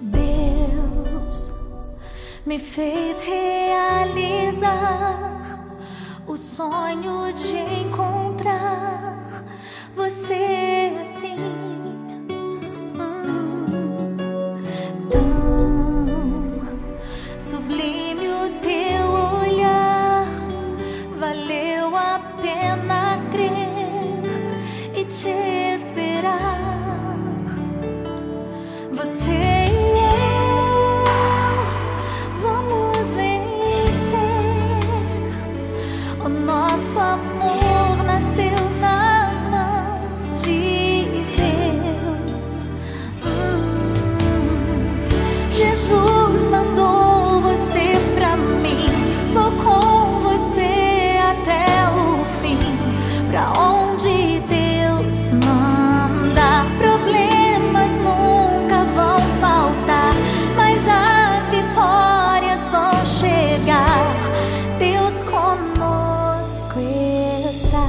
Deus me fez realizar o sonho de encontrar você assim, tão sublime o teu olhar. Valeu a pena crer e te esperar. Você e eu vamos vencer. O nosso amor nasceu nas mãos de Deus. Jesus mandou você pra mim. Vou com você até o fim. Pra onde Deus manda, problemas nunca vão faltar, mas as vitórias vão chegar. Deus conosco está.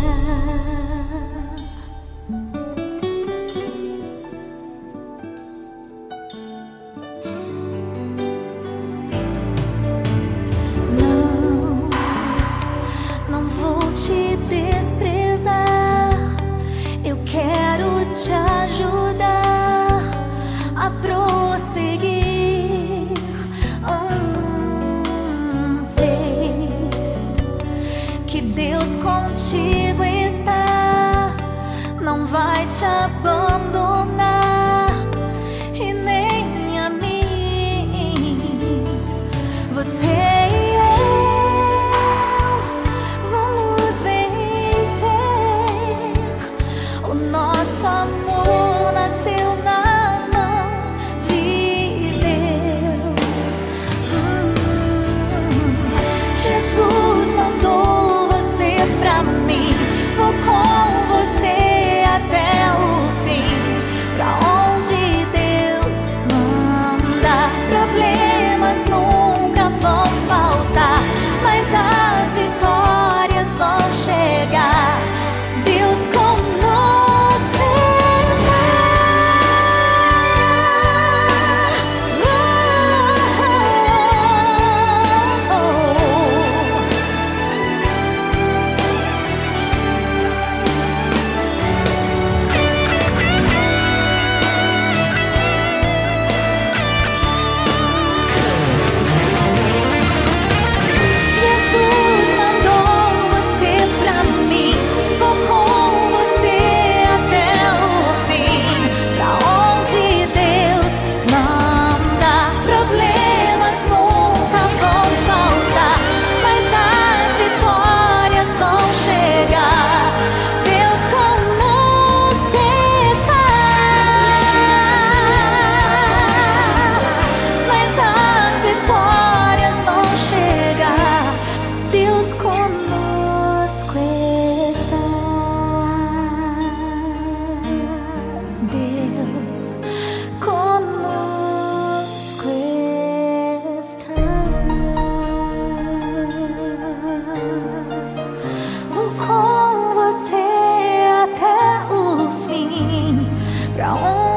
Não vou te desprezar. Eu quero te ajudar a prosseguir. Sei que Deus contigo está, não vai te abandonar e nem a mim. Você e eu vamos vencer. O nosso amor nasceu nas mãos de Deus. Jesus mandou você pra mim. Vou com você até o fim. Pra onde Deus manda, problemas nunca vão faltar, mas as vitórias vão chegar. Deus conosco está. Jesus mandou você pra mim. Vou com você até o fim. Pra onde Deus manda, problemas nunca vão faltar, mas as vitórias vão chegar. Deus conosco está. Mas as vitórias vão chegar. Deus conosco está. Deus conosco está. Vou com você até o fim. Pra onde